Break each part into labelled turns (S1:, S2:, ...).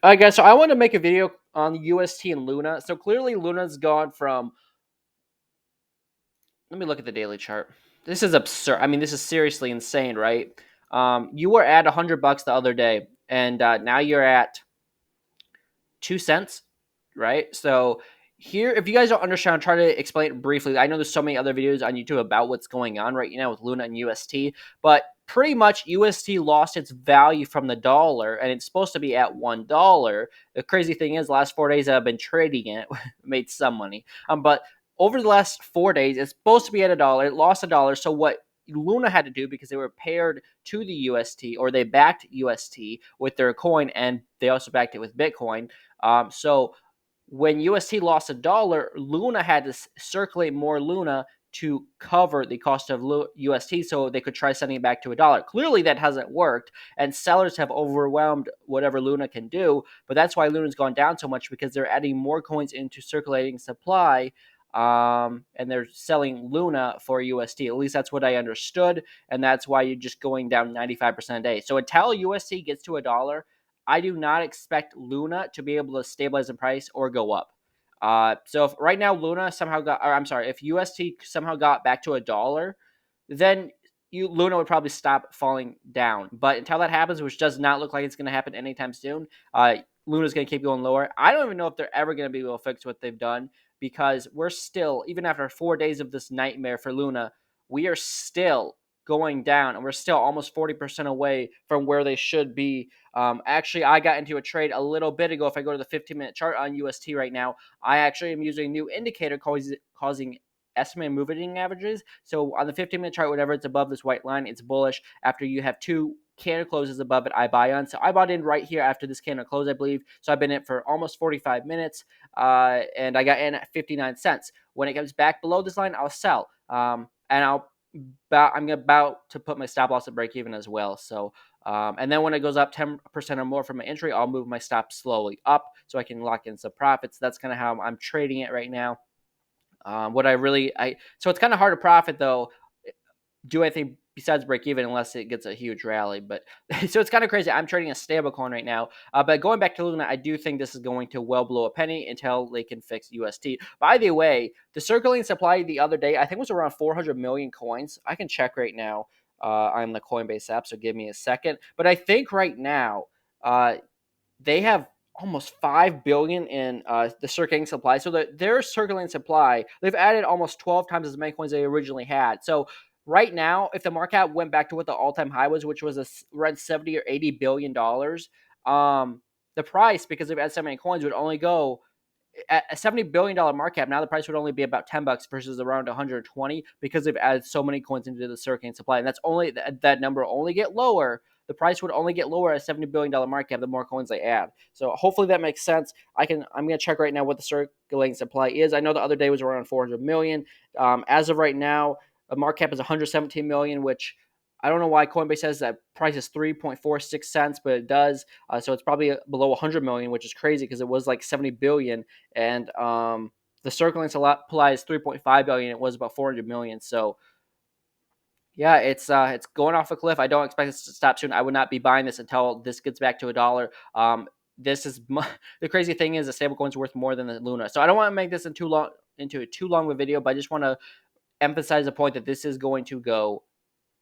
S1: All right, guys. So I want to make a video on UST and Luna. So clearly, Luna's gone from. Let me look at the daily chart. This is absurd. I mean, this is seriously insane, right? You were at $100 the other day, and now you're at 2 cents, right? So here, if you guys don't understand, I'll try to explain it briefly. I know there's so many other videos on YouTube about what's going on right now with Luna and UST, but pretty much UST lost its value from the dollar, and it's supposed to be at $1. The crazy thing is, the last 4 days I've been trading it, made some money. But over the last 4 days, it's supposed to be at a dollar. It lost a dollar. So what Luna had to do, because they were paired to the UST, or they backed UST with their coin, and they also backed it with Bitcoin. So when UST lost a dollar, Luna had to circulate more Luna to cover the cost of UST so they could try sending it back to a dollar. Clearly, that hasn't worked, and sellers have overwhelmed whatever Luna can do. But that's why Luna's gone down so much, because they're adding more coins into circulating supply. And they're selling Luna for UST. At least that's what I understood, and that's why you're just going down 95% a day. So until UST gets to a dollar, I do not expect Luna to be able to stabilize in price or go up. So if right now Luna somehow got, or I'm sorry, if UST somehow got back to a dollar, then Luna would probably stop falling down. But until that happens, which does not look like it's going to happen anytime soon, Luna's going to keep going lower. I don't even know if they're ever going to be able to fix what they've done, because we're still, even after 4 days of this nightmare for Luna, we are still going down, and we're still almost 40% away from where they should be. Actually, I got into a trade a little bit ago. If I go to the 15-minute chart on UST right now, I actually am using a new indicator causing estimated moving averages. So on the 15-minute chart, whenever it's above this white line, it's bullish. After you have two candle closes above it, I buy on. So I bought in right here after this candle close, I believe. So I've been in for almost 45 minutes, and I got in at 59 cents. When it comes back below this line, I'll sell. And I'm about to put my stop loss at break even as well. So and then when it goes up 10% or more from my entry, I'll move my stop slowly up so I can lock in some profits. That's kind of how I'm trading it right now. So it's kind of hard to profit though. Do anything besides break even unless it gets a huge rally. But so it's kind of crazy. I'm trading a stable coin right now. But going back to Luna, I do think this is going to well below a penny until they can fix UST. By the way, the circulating supply the other day, I think was around 400 million coins. I can check right now on the Coinbase app, so give me a second. But I think right now uh, they have almost 5 billion in the circulating supply. So their circulating supply, they've added almost 12 times as many coins they originally had. So right now, if the market cap went back to what the all-time high was, which was around 70 or 80 billion dollars, the price, because they've added so many coins, would only go at a $70 billion market cap. Now the price would only be about $10 versus around 120, because they've added so many coins into the circulating supply. And that's only that number will only get lower. The price would only get lower at $70 billion market cap the more coins they add. So hopefully that makes sense. I'm gonna check right now what the circulating supply is. I know the other day was around 400 million. As of right now, the market cap is 117 million, which I don't know why Coinbase says that price is 3.46 cents, but it does. So it's probably below 100 million, which is crazy because it was like 70 billion, and the circulating supply is 3.5 billion. It was about 400 million. So yeah, it's going off a cliff. I don't expect this to stop soon. I would not be buying this until this gets back to a dollar. This is the crazy thing is the stablecoin's worth more than the Luna. So I don't want to make this into a too long of a video, but I just want to emphasize the point that this is going to go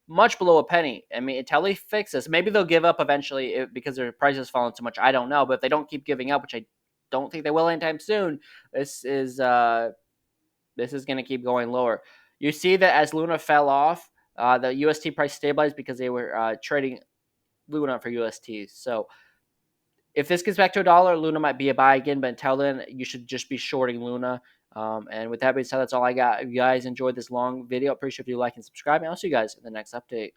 S1: much below a penny. I mean, until they fix this, maybe they'll give up eventually because their price has fallen so much. I don't know, but if they don't keep giving up, which I don't think they will anytime soon, this is going to keep going lower. You see that as Luna fell off, the UST price stabilized because they were trading Luna for UST. So if this gets back to a dollar, Luna might be a buy again. But until then, you should just be shorting Luna. And with that being said, that's all I got. If you guys enjoyed this long video, appreciate if you like and subscribe. And I'll see you guys in the next update.